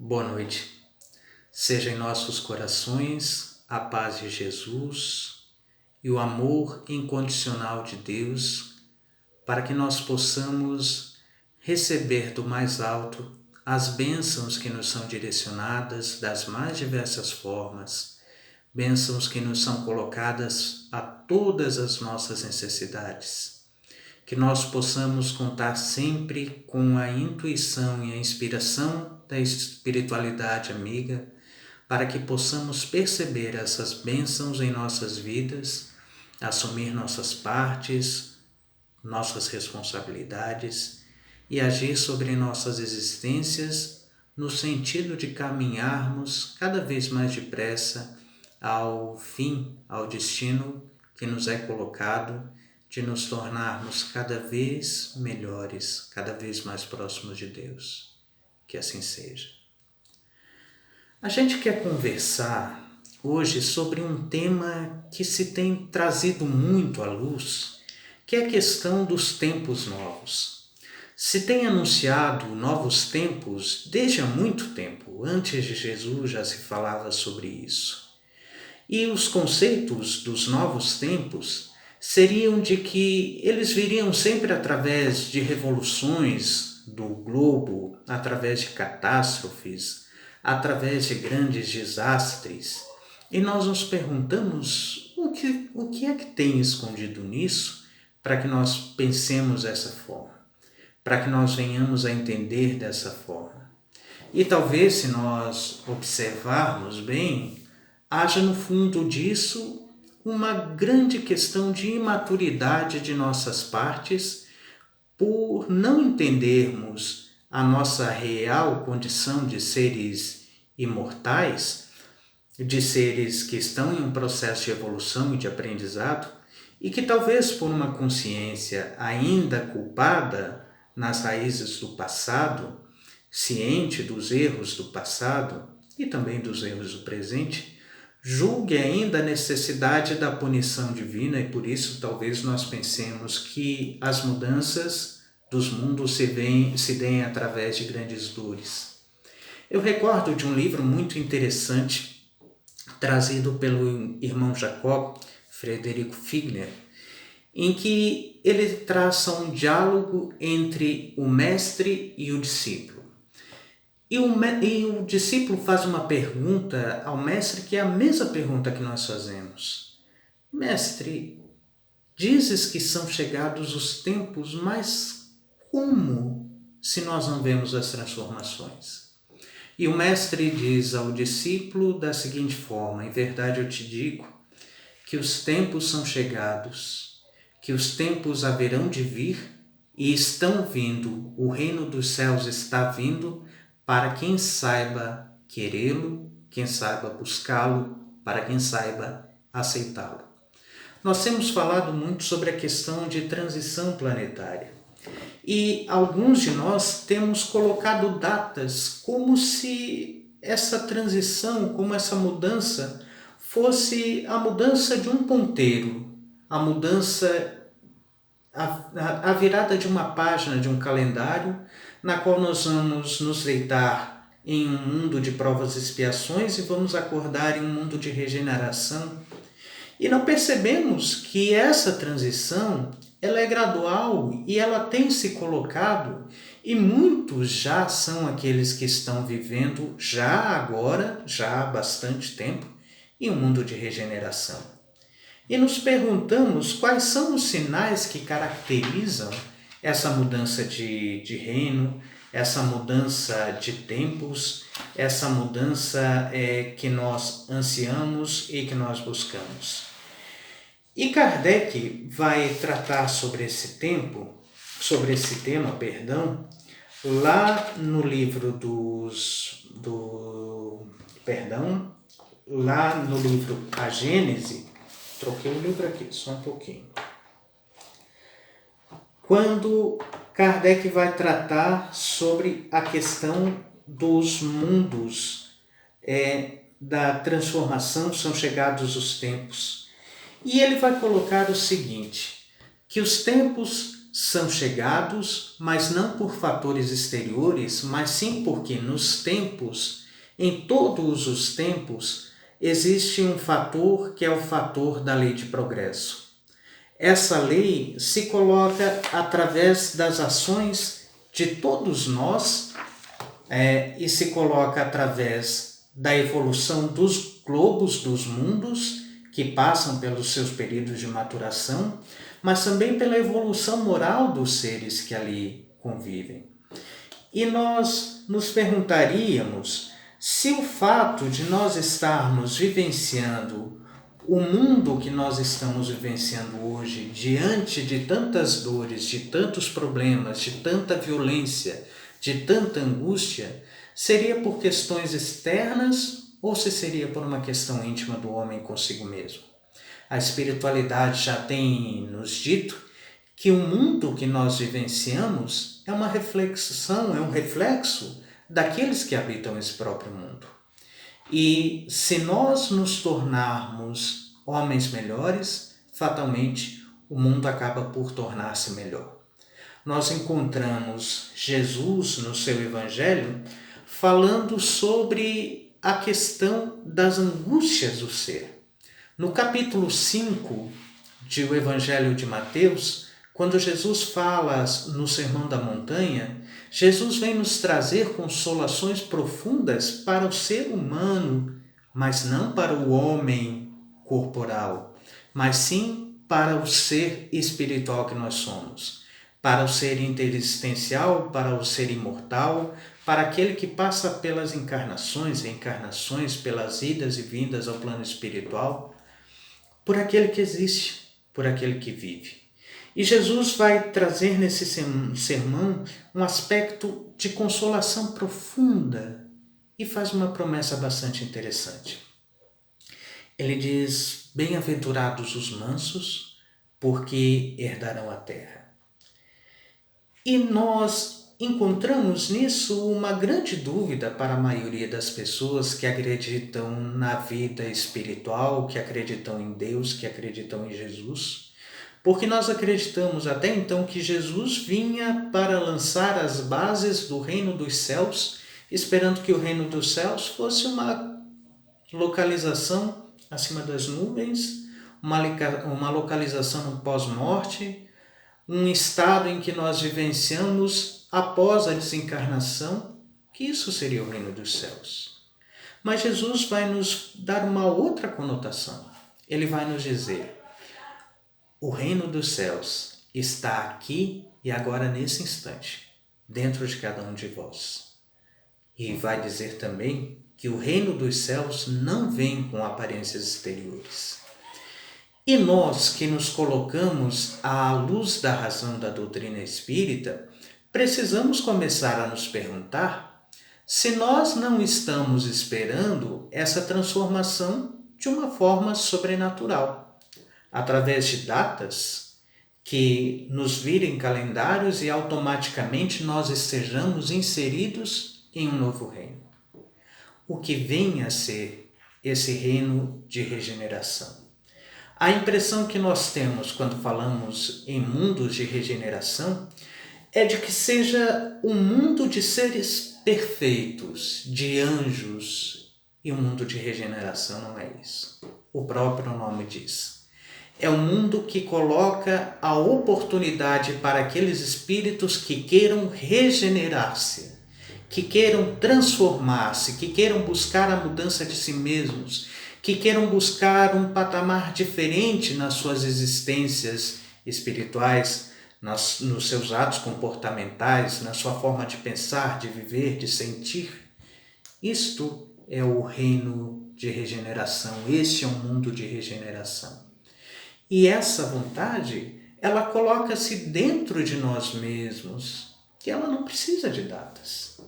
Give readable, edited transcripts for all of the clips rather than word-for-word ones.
Boa noite. Seja em nossos corações a paz de Jesus e o amor incondicional de Deus, para que nós possamos receber do mais alto as bênçãos que nos são direcionadas das mais diversas formas, bênçãos que nos são colocadas a todas as nossas necessidades. Que nós possamos contar sempre com a intuição e a inspiração da espiritualidade amiga, para que possamos perceber essas bênçãos em nossas vidas, assumir nossas partes, nossas responsabilidades e agir sobre nossas existências no sentido de caminharmos cada vez mais depressa ao fim, ao destino que nos é colocado, de nos tornarmos cada vez melhores, cada vez mais próximos de Deus. Que assim seja. A gente quer conversar hoje sobre um tema que se tem trazido muito à luz, que é a questão dos tempos novos. Se tem anunciado novos tempos desde há muito tempo. Antes de Jesus já se falava sobre isso. E os conceitos dos novos tempos seriam de que eles viriam sempre através de revoluções do globo, através de catástrofes, através de grandes desastres. E nós nos perguntamos o que é que tem escondido nisso para que nós pensemos dessa forma, para que nós venhamos a entender dessa forma. E talvez, se nós observarmos bem, haja no fundo disso uma grande questão de imaturidade de nossas partes por não entendermos a nossa real condição de seres imortais, de seres que estão em um processo de evolução e de aprendizado, e que talvez por uma consciência ainda culpada nas raízes do passado, ciente dos erros do passado e também dos erros do presente, julgue ainda a necessidade da punição divina, e por isso talvez nós pensemos que as mudanças dos mundos se deem através de grandes dores. Eu recordo de um livro muito interessante trazido pelo irmão Jacob, Frederico Figner, em que ele traça um diálogo entre o mestre e o discípulo. E o discípulo faz uma pergunta ao mestre, que é a mesma pergunta que nós fazemos. Mestre, dizes que são chegados os tempos, mas como se nós não vemos as transformações? E o mestre diz ao discípulo da seguinte forma: em verdade eu te digo que os tempos são chegados, que os tempos haverão de vir e estão vindo, o reino dos céus está vindo, para quem saiba querê-lo, quem saiba buscá-lo, para quem saiba aceitá-lo. Nós temos falado muito sobre a questão de transição planetária. E alguns de nós temos colocado datas como se essa transição, como essa mudança, fosse a mudança de um ponteiro, a mudança, a virada de uma página de um calendário, na qual nós vamos nos deitar em um mundo de provas e expiações e vamos acordar em um mundo de regeneração. E não percebemos que essa transição ela é gradual e ela tem se colocado, e muitos já são aqueles que estão vivendo já agora, já há bastante tempo, em um mundo de regeneração. E nos perguntamos quais são os sinais que caracterizam essa mudança de reino, essa mudança de tempos, essa mudança que nós ansiamos e que nós buscamos. E Kardec vai tratar sobre esse tema, lá no livro lá no livro A Gênese. Troquei o livro aqui, só um pouquinho. Quando Kardec vai tratar sobre a questão dos mundos, da transformação, são chegados os tempos. E ele vai colocar o seguinte, que os tempos são chegados, mas não por fatores exteriores, mas sim porque nos tempos, em todos os tempos, existe um fator que é o fator da lei de progresso. Essa lei se coloca através das ações de todos nós e se coloca através da evolução dos globos dos mundos, que passam pelos seus períodos de maturação, mas também pela evolução moral dos seres que ali convivem. E nós nos perguntaríamos se o fato de nós estarmos vivenciando o mundo que nós estamos vivenciando hoje, diante de tantas dores, de tantos problemas, de tanta violência, de tanta angústia, seria por questões externas ou se seria por uma questão íntima do homem consigo mesmo? A espiritualidade já tem nos dito que o mundo que nós vivenciamos é uma reflexão, é um reflexo daqueles que habitam esse próprio mundo. E se nós nos tornarmos homens melhores, fatalmente o mundo acaba por tornar-se melhor. Nós encontramos Jesus no seu Evangelho falando sobre a questão das angústias do ser. No capítulo 5 do Evangelho de Mateus, quando Jesus fala no Sermão da Montanha, Jesus vem nos trazer consolações profundas para o ser humano, mas não para o homem corporal, mas sim para o ser espiritual que nós somos, para o ser interexistencial, para o ser imortal, para aquele que passa pelas encarnações, reencarnações, pelas idas e vindas ao plano espiritual, por aquele que existe, por aquele que vive. E Jesus vai trazer nesse sermão um aspecto de consolação profunda e faz uma promessa bastante interessante. Ele diz: bem-aventurados os mansos, porque herdarão a terra. E nós encontramos nisso uma grande dúvida para a maioria das pessoas que acreditam na vida espiritual, que acreditam em Deus, que acreditam em Jesus. Porque nós acreditamos até então que Jesus vinha para lançar as bases do reino dos céus, esperando que o reino dos céus fosse uma localização acima das nuvens, uma localização no pós-morte, um estado em que nós vivenciamos após a desencarnação, que isso seria o reino dos céus. Mas Jesus vai nos dar uma outra conotação. Ele vai nos dizer: o reino dos céus está aqui e agora nesse instante, dentro de cada um de vós. E vai dizer também que o reino dos céus não vem com aparências exteriores. E nós que nos colocamos à luz da razão da doutrina espírita, precisamos começar a nos perguntar se nós não estamos esperando essa transformação de uma forma sobrenatural, através de datas que nos virem calendários e automaticamente nós estejamos inseridos em um novo reino. O que vem a ser esse reino de regeneração? A impressão que nós temos quando falamos em mundos de regeneração é de que seja um mundo de seres perfeitos, de anjos, e um mundo de regeneração não é isso. O próprio nome diz. É um mundo que coloca a oportunidade para aqueles espíritos que queiram regenerar-se, que queiram transformar-se, que queiram buscar a mudança de si mesmos, que queiram buscar um patamar diferente nas suas existências espirituais, nos seus atos comportamentais, na sua forma de pensar, de viver, de sentir. Isto é o reino de regeneração, este é um mundo de regeneração. E essa vontade, ela coloca-se dentro de nós mesmos, que ela não precisa de datas.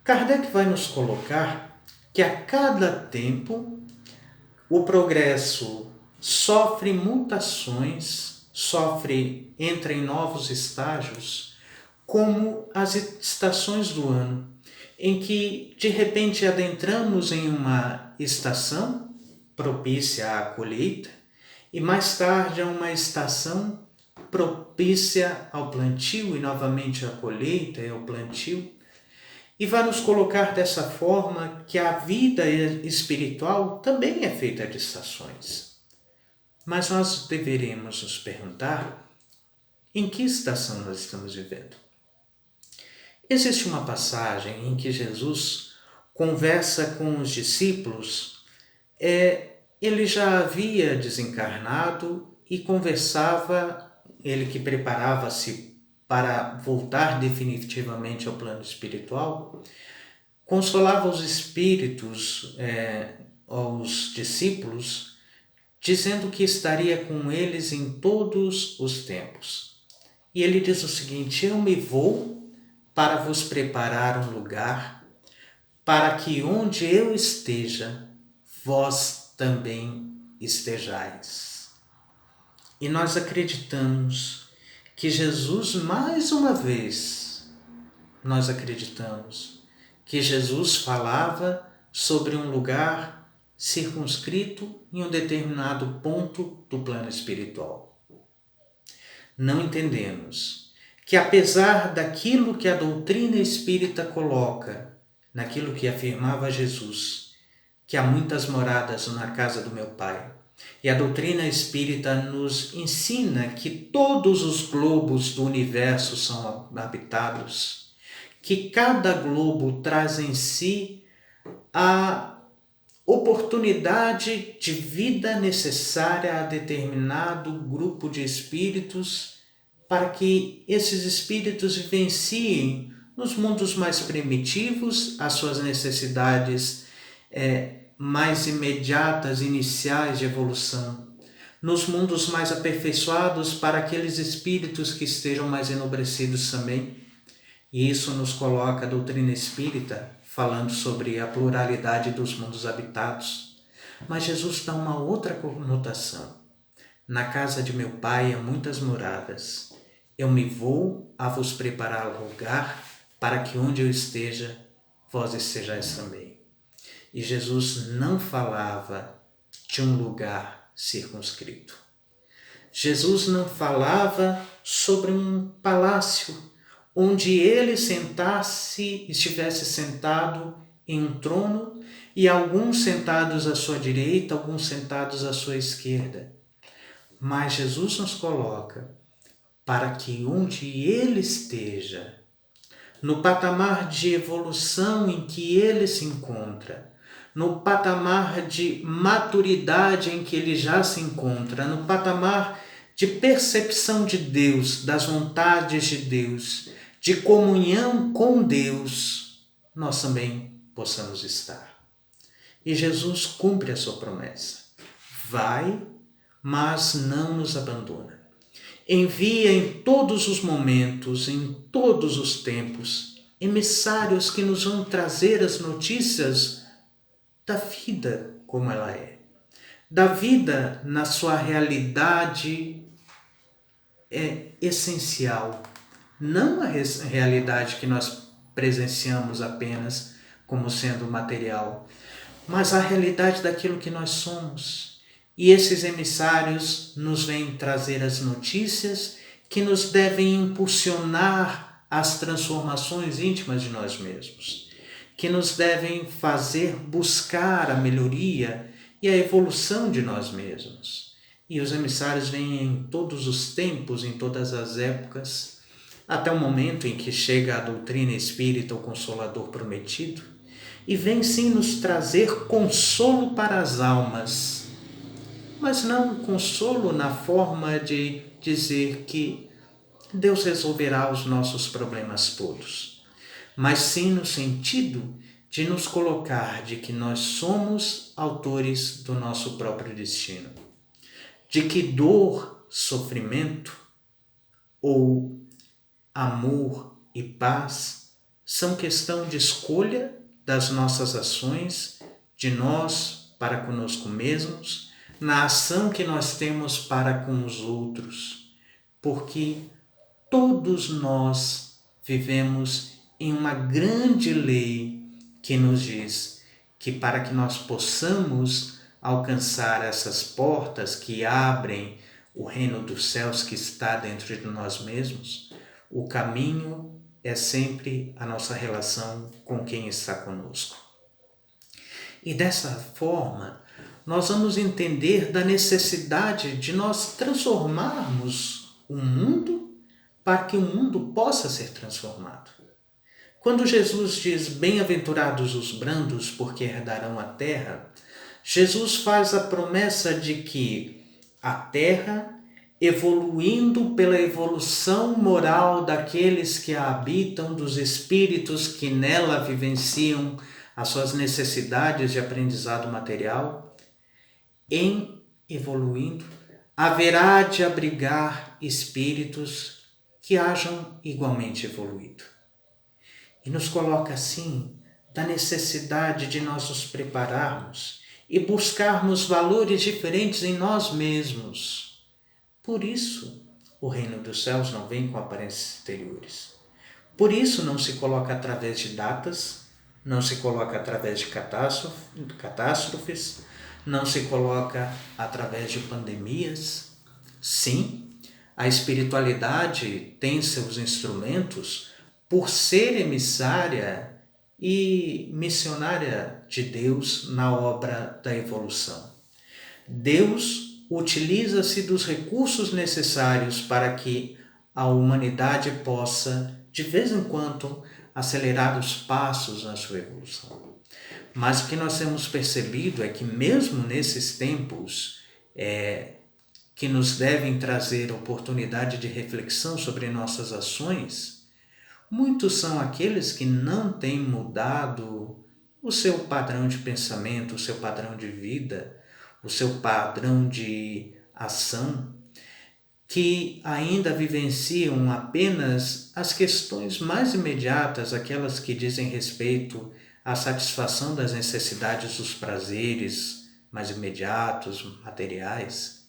Kardec vai nos colocar que a cada tempo o progresso sofre mutações, entra em novos estágios, como as estações do ano, em que de repente adentramos em uma estação propícia à colheita e mais tarde é uma estação propícia ao plantio e novamente à colheita e ao plantio, e vai nos colocar dessa forma que a vida espiritual também é feita de estações. Mas nós deveremos nos perguntar em que estação nós estamos vivendo. Existe uma passagem em que Jesus conversa com os discípulos. Ele já havia desencarnado e conversava, ele que preparava-se para voltar definitivamente ao plano espiritual, consolava os espíritos, aos discípulos, dizendo que estaria com eles em todos os tempos. E ele diz o seguinte: eu me vou para vos preparar um lugar, para que onde eu esteja, vós também estejais. E nós acreditamos que Jesus, mais uma vez, nós acreditamos que Jesus falava sobre um lugar circunscrito em um determinado ponto do plano espiritual. Não entendemos que, apesar daquilo que a doutrina espírita coloca, naquilo que afirmava Jesus, que há muitas moradas na casa do meu Pai, e a doutrina espírita nos ensina que todos os globos do universo são habitados, que cada globo traz em si a oportunidade de vida necessária a determinado grupo de espíritos, para que esses espíritos vivenciem nos mundos mais primitivos as suas necessidades mais imediatas, iniciais de evolução, nos mundos mais aperfeiçoados para aqueles espíritos que estejam mais enobrecidos também. E isso nos coloca a doutrina espírita falando sobre a pluralidade dos mundos habitados. Mas Jesus dá uma outra conotação. Na casa de meu Pai há muitas moradas. Eu me vou a vos preparar lugar, para que onde eu esteja, vós estejais também. E Jesus não falava de um lugar circunscrito. Jesus não falava sobre um palácio onde ele estivesse sentado em um trono e alguns sentados à sua direita, alguns sentados à sua esquerda. Mas Jesus nos coloca para que onde ele esteja, no patamar de evolução em que ele se encontra, no patamar de maturidade em que ele já se encontra, no patamar de percepção de Deus, das vontades de Deus, de comunhão com Deus, nós também possamos estar. E Jesus cumpre a sua promessa. Vai, mas não nos abandona. Envia em todos os momentos, em todos os tempos, emissários que nos vão trazer as notícias da vida como ela é. Da vida na sua realidade essencial. Não a realidade que nós presenciamos apenas como sendo material, mas a realidade daquilo que nós somos. E esses emissários nos vêm trazer as notícias que nos devem impulsionar as transformações íntimas de nós mesmos, que nos devem fazer buscar a melhoria e a evolução de nós mesmos. E os emissários vêm em todos os tempos, em todas as épocas, até o momento em que chega a doutrina espírita, o Consolador prometido, e vem sim nos trazer consolo para as almas, mas não consolo na forma de dizer que Deus resolverá os nossos problemas todos, mas sim no sentido de nos colocar de que nós somos autores do nosso próprio destino, de que dor, sofrimento ou amor e paz são questão de escolha das nossas ações, de nós para conosco mesmos, na ação que nós temos para com os outros, porque todos nós vivemos em uma grande lei que nos diz que para que nós possamos alcançar essas portas que abrem o reino dos céus que está dentro de nós mesmos, o caminho é sempre a nossa relação com quem está conosco. E dessa forma, nós vamos entender da necessidade de nós transformarmos o mundo para que o mundo possa ser transformado. Quando Jesus diz, bem-aventurados os brandos, porque herdarão a terra, Jesus faz a promessa de que a terra, evoluindo pela evolução moral daqueles que a habitam, dos espíritos que nela vivenciam as suas necessidades de aprendizado material, em evoluindo, haverá de abrigar espíritos que hajam igualmente evoluído. E nos coloca assim da necessidade de nós nos prepararmos e buscarmos valores diferentes em nós mesmos. Por isso, o reino dos céus não vem com aparências exteriores. Por isso não se coloca através de datas, não se coloca através de catástrofes, não se coloca através de pandemias. Sim, a espiritualidade tem seus instrumentos por ser emissária e missionária de Deus na obra da evolução. Deus utiliza-se dos recursos necessários para que a humanidade possa, de vez em quando, acelerar os passos na sua evolução. Mas o que nós temos percebido é que mesmo nesses tempos que nos devem trazer oportunidade de reflexão sobre nossas ações, muitos são aqueles que não têm mudado o seu padrão de pensamento, o seu padrão de vida, o seu padrão de ação, que ainda vivenciam apenas as questões mais imediatas, aquelas que dizem respeito à satisfação das necessidades dos prazeres mais imediatos, materiais.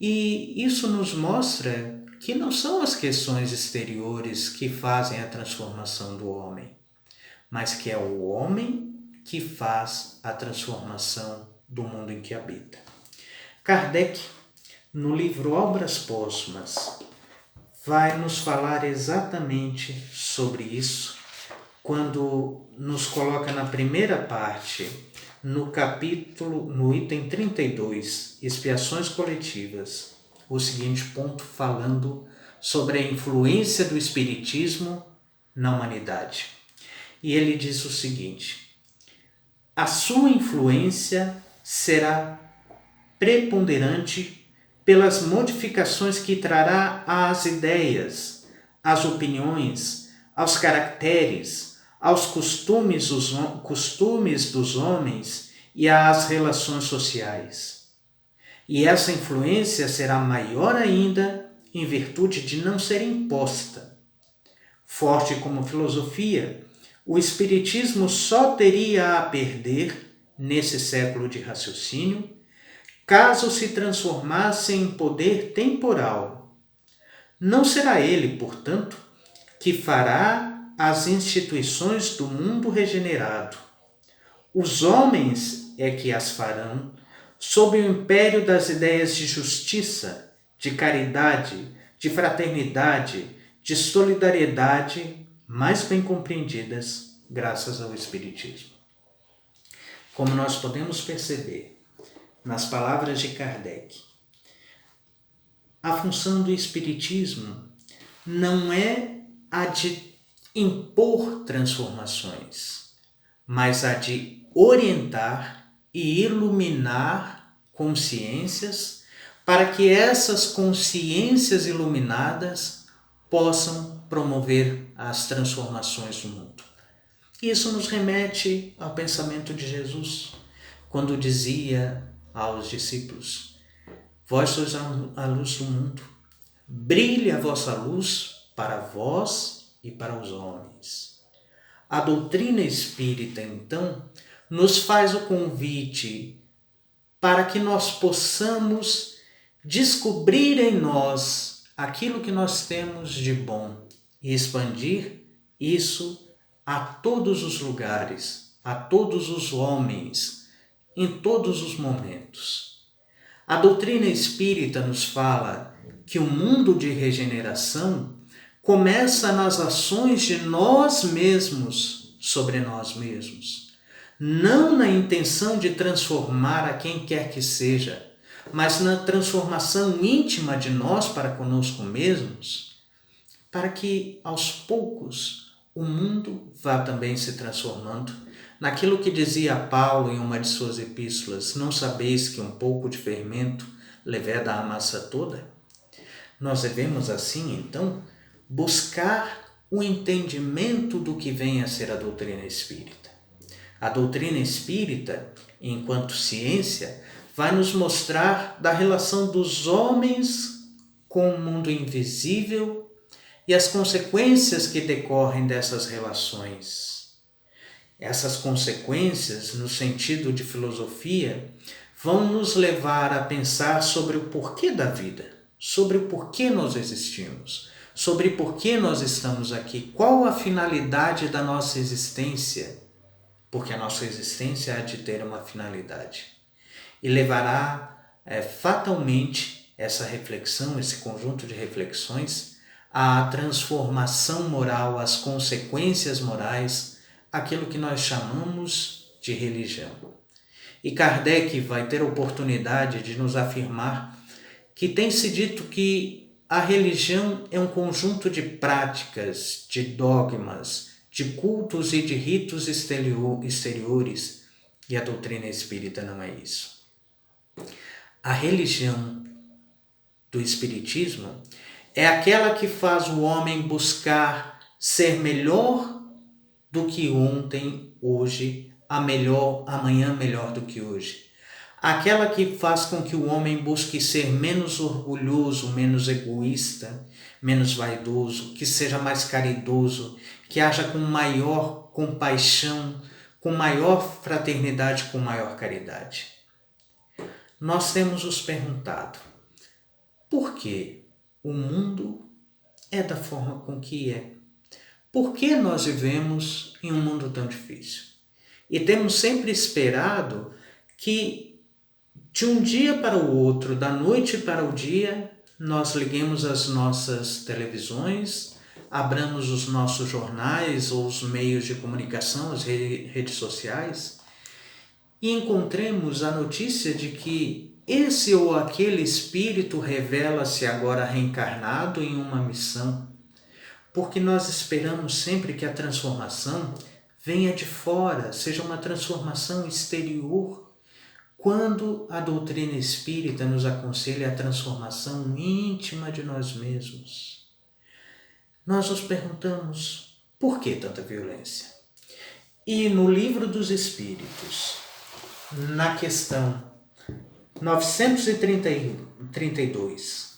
E isso nos mostra que não são as questões exteriores que fazem a transformação do homem, mas que é o homem que faz a transformação do mundo em que habita. Kardec, no livro Obras Póstumas, vai nos falar exatamente sobre isso, quando nos coloca na primeira parte, no item 32, Expiações Coletivas, o seguinte ponto falando sobre a influência do Espiritismo na humanidade. E ele diz o seguinte: a sua influência será preponderante pelas modificações que trará às ideias, às opiniões, aos caracteres, aos costumes dos homens e às relações sociais. E essa influência será maior ainda em virtude de não ser imposta. Forte como filosofia, o Espiritismo só teria a perder, nesse século de raciocínio, caso se transformasse em poder temporal. Não será ele, portanto, que fará as instituições do mundo regenerado. Os homens é que as farão sob o império das ideias de justiça, de caridade, de fraternidade, de solidariedade, mais bem compreendidas graças ao Espiritismo. Como nós podemos perceber, nas palavras de Kardec, a função do Espiritismo não é a de impor transformações, mas a de orientar e iluminar consciências para que essas consciências iluminadas possam promover as transformações do mundo. Isso nos remete ao pensamento de Jesus, quando dizia aos discípulos: vós sois a luz do mundo, brilhe a vossa luz para vós e para os homens. A doutrina espírita, então, nos faz o convite para que nós possamos descobrir em nós aquilo que nós temos de bom e expandir isso a todos os lugares, a todos os homens, em todos os momentos. A doutrina espírita nos fala que o mundo de regeneração começa nas ações de nós mesmos sobre nós mesmos. Não na intenção de transformar a quem quer que seja, mas na transformação íntima de nós para conosco mesmos, para que aos poucos o mundo vá também se transformando. Naquilo que dizia Paulo em uma de suas epístolas, não sabeis que um pouco de fermento leveda a massa toda? Nós devemos assim, então, buscar o entendimento do que vem a ser a doutrina espírita. A doutrina espírita, enquanto ciência, vai nos mostrar da relação dos homens com o mundo invisível e as consequências que decorrem dessas relações. Essas consequências, no sentido de filosofia, vão nos levar a pensar sobre o porquê da vida, sobre o porquê nós existimos, sobre por que nós estamos aqui, qual a finalidade da nossa existência, porque a nossa existência há de ter uma finalidade. E levará fatalmente essa reflexão, esse conjunto de reflexões, à transformação moral, às consequências morais, aquilo que nós chamamos de religião. E Kardec vai ter a oportunidade de nos afirmar que tem-se dito que a religião é um conjunto de práticas, de dogmas, de cultos e de ritos exteriores, e a doutrina espírita não é isso. A religião do espiritismo é aquela que faz o homem buscar ser melhor do que ontem, hoje, amanhã melhor do que hoje. Aquela que faz com que o homem busque ser menos orgulhoso, menos egoísta, menos vaidoso, que seja mais caridoso, que haja com maior compaixão, com maior fraternidade, com maior caridade. Nós temos nos perguntado, por que o mundo é da forma com que é? Por que nós vivemos em um mundo tão difícil? E temos sempre esperado que de um dia para o outro, da noite para o dia, nós liguemos as nossas televisões, abramos os nossos jornais ou os meios de comunicação, as redes sociais, e encontremos a notícia de que esse ou aquele espírito revela-se agora reencarnado em uma missão, porque nós esperamos sempre que a transformação venha de fora, seja uma transformação exterior, quando a doutrina espírita nos aconselha a transformação íntima de nós mesmos. Nós nos perguntamos, por que tanta violência? E no Livro dos Espíritos, na questão 932,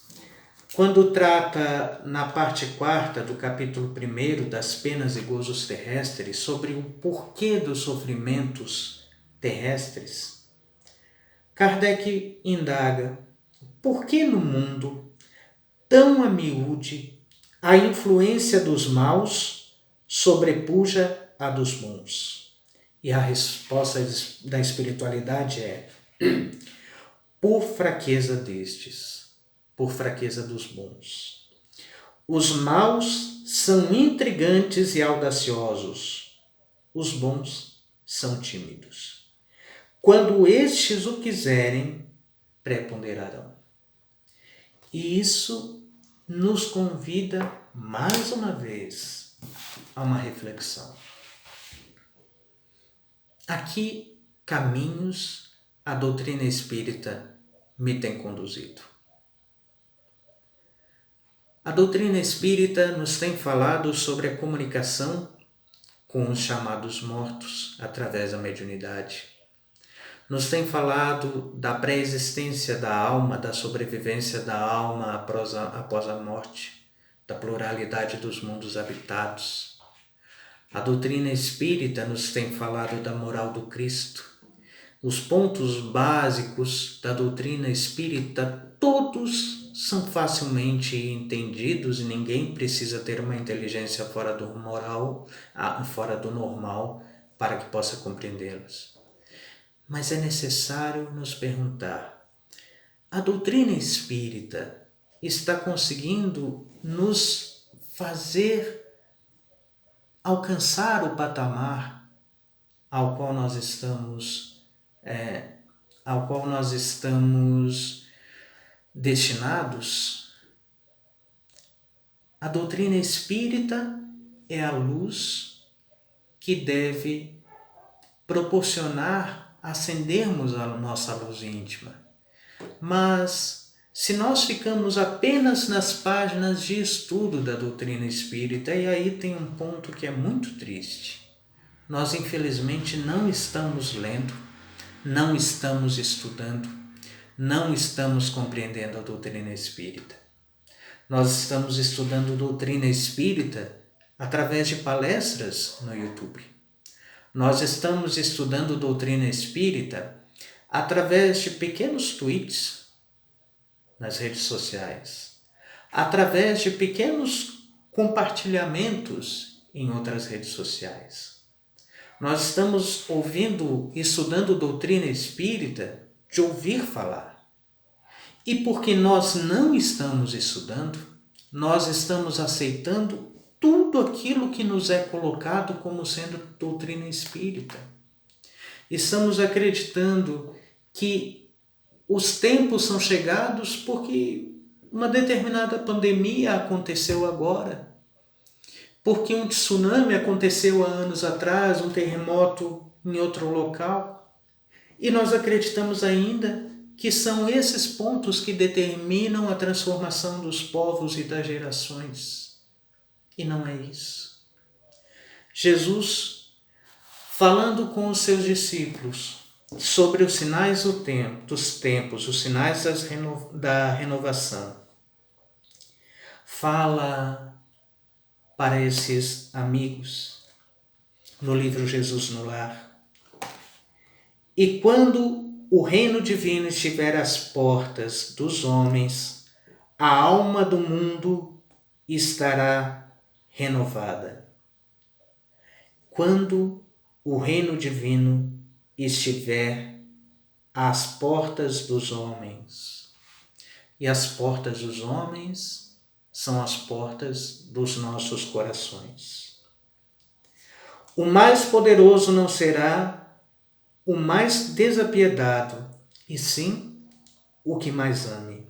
quando trata na parte 4ª do capítulo 1º das penas e gozos terrestres sobre o porquê dos sofrimentos terrestres, Kardec indaga por que no mundo, tão a miúde, a influência dos maus sobrepuja a dos bons. E a resposta da espiritualidade é por fraqueza destes, por fraqueza dos bons. Os maus são intrigantes e audaciosos, os bons são tímidos. Quando estes o quiserem, preponderarão. E isso nos convida, mais uma vez, a uma reflexão. A que caminhos a doutrina espírita me tem conduzido? A doutrina espírita nos tem falado sobre a comunicação com os chamados mortos através da mediunidade. Nos tem falado da pré-existência da alma, da sobrevivência da alma após a morte, da pluralidade dos mundos habitados. A doutrina espírita nos tem falado da moral do Cristo. Os pontos básicos da doutrina espírita, todos são facilmente entendidos e ninguém precisa ter uma inteligência fora do normal para que possa compreendê-los. Mas é necessário nos perguntar, a doutrina espírita está conseguindo nos fazer alcançar o patamar ao qual nós estamos destinados. A doutrina espírita é a luz que deve proporcionar acendermos a nossa luz íntima. Mas se nós ficamos apenas nas páginas de estudo da doutrina espírita, e aí tem um ponto que é muito triste. Nós, infelizmente, não estamos lendo, não estamos estudando, não estamos compreendendo a doutrina espírita. Nós estamos estudando doutrina espírita através de palestras no YouTube. Nós estamos estudando doutrina espírita através de pequenos tweets nas redes sociais, através de pequenos compartilhamentos em outras redes sociais. Nós estamos estudando doutrina espírita de ouvir falar. E porque nós não estamos estudando, nós estamos aceitando tudo aquilo que nos é colocado como sendo doutrina espírita. Estamos acreditando que os tempos são chegados porque uma determinada pandemia aconteceu agora, porque um tsunami aconteceu há anos atrás, um terremoto em outro local, e nós acreditamos ainda que são esses pontos que determinam a transformação dos povos e das gerações. E não é isso. Jesus, falando com os seus discípulos sobre os sinais dos tempos, os sinais da renovação, fala para esses amigos no livro Jesus no Lar. E quando o reino divino estiver às portas dos homens, a alma do mundo estará renovada. Quando o reino divino estiver às portas dos homens, e as portas dos homens são as portas dos nossos corações. O mais poderoso não será o mais desapiedado, e sim o que mais ame.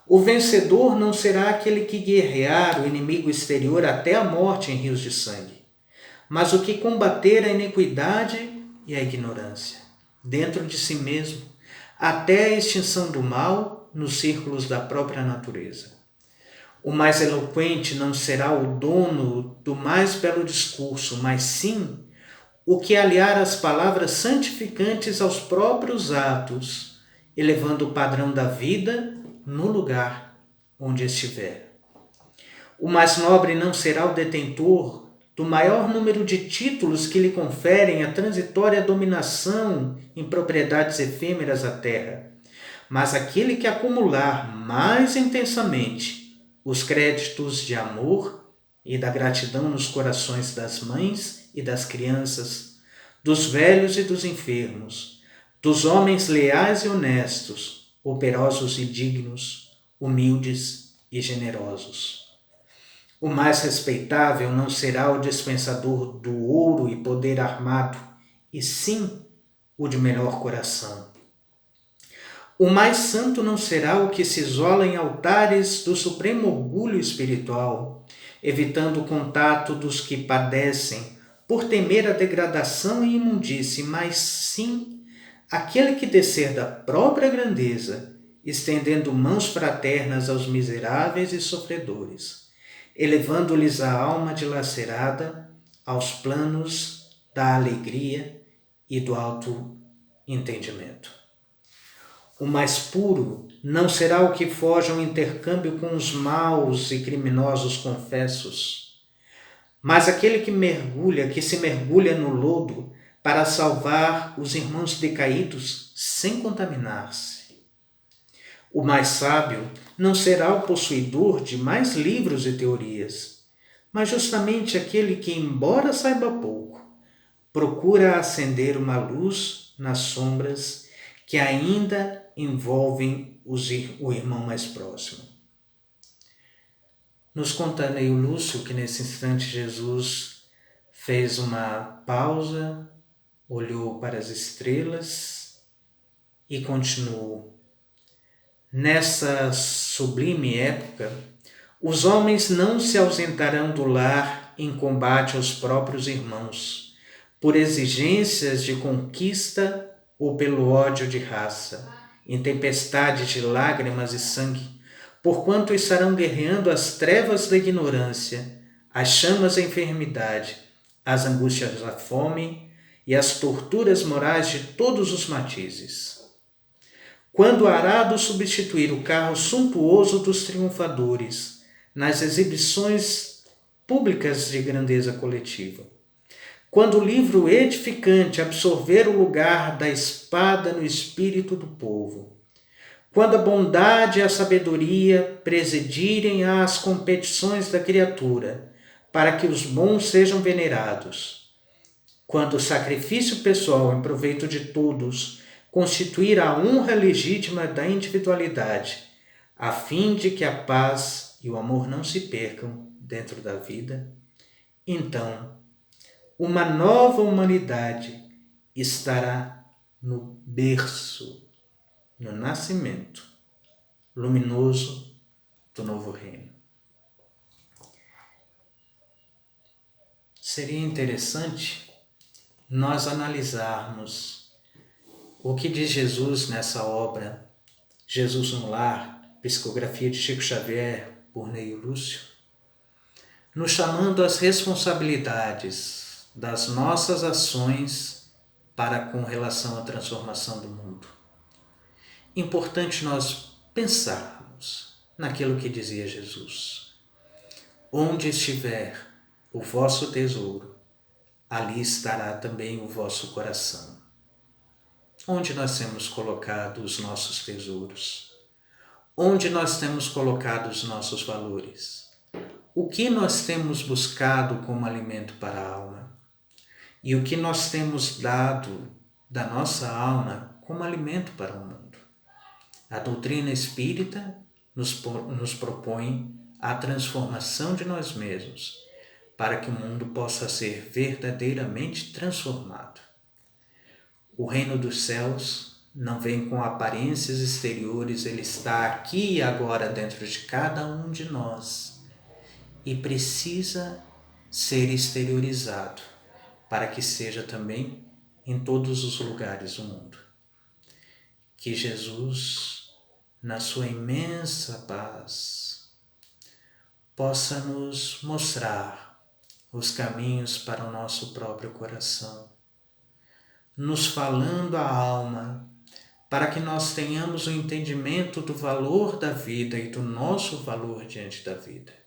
O vencedor não será aquele que guerrear o inimigo exterior até a morte em rios de sangue, mas o que combater a iniquidade e a ignorância, dentro de si mesmo, até a extinção do mal nos círculos da própria natureza. O mais eloquente não será o dono do mais belo discurso, mas sim o que aliar as palavras santificantes aos próprios atos, elevando o padrão da vida no lugar onde estiver. O mais nobre não será o detentor do maior número de títulos que lhe conferem a transitória dominação em propriedades efêmeras à terra, mas aquele que acumular mais intensamente os créditos de amor e da gratidão nos corações das mães e das crianças, dos velhos e dos enfermos, dos homens leais e honestos, operosos e dignos, humildes e generosos. O mais respeitável não será o dispensador do ouro e poder armado, e sim o de melhor coração. O mais santo não será o que se isola em altares do supremo orgulho espiritual, evitando o contato dos que padecem por temer a degradação e imundície, mas sim aquele que descer da própria grandeza, estendendo mãos fraternas aos miseráveis e sofredores, elevando-lhes a alma dilacerada aos planos da alegria e do alto entendimento. O mais puro não será o que foge ao intercâmbio com os maus e criminosos confessos, mas aquele que se mergulha no lodo para salvar os irmãos decaídos sem contaminar-se. O mais sábio não será o possuidor de mais livros e teorias, mas justamente aquele que, embora saiba pouco, procura acender uma luz nas sombras que ainda envolvem o irmão mais próximo. Nos conta Neio Lúcio que nesse instante Jesus fez uma pausa, olhou para as estrelas e continuou. Nessa sublime época, os homens não se ausentarão do lar em combate aos próprios irmãos, por exigências de conquista ou pelo ódio de raça, em tempestades de lágrimas e sangue, porquanto estarão guerreando as trevas da ignorância, as chamas da enfermidade, as angústias da fome e as torturas morais de todos os matizes. Quando o arado substituir o carro suntuoso dos triunfadores nas exibições públicas de grandeza coletiva, quando o livro edificante absorver o lugar da espada no espírito do povo, quando a bondade e a sabedoria presidirem às competições da criatura, para que os bons sejam venerados, quando o sacrifício pessoal em proveito de todos constituir a honra legítima da individualidade, a fim de que a paz e o amor não se percam dentro da vida, então uma nova humanidade estará no berço, no nascimento luminoso do novo reino. Seria interessante nós analisarmos o que diz Jesus nessa obra, Jesus no Lar, psicografia de Chico Xavier, por Neio Lúcio, nos chamando às responsabilidades das nossas ações para com relação à transformação do mundo. Importante nós pensarmos naquilo que dizia Jesus. Onde estiver o vosso tesouro, ali estará também o vosso coração. Onde nós temos colocado os nossos tesouros? Onde nós temos colocado os nossos valores? O que nós temos buscado como alimento para a alma? E o que nós temos dado da nossa alma como alimento para o mundo? A doutrina espírita nos propõe a transformação de nós mesmos, para que o mundo possa ser verdadeiramente transformado. O reino dos céus não vem com aparências exteriores, ele está aqui e agora dentro de cada um de nós e precisa ser exteriorizado para que seja também em todos os lugares do mundo. Que Jesus, na sua imensa paz, possa nos mostrar os caminhos para o nosso próprio coração, nos falando a alma, para que nós tenhamos o entendimento do valor da vida e do nosso valor diante da vida.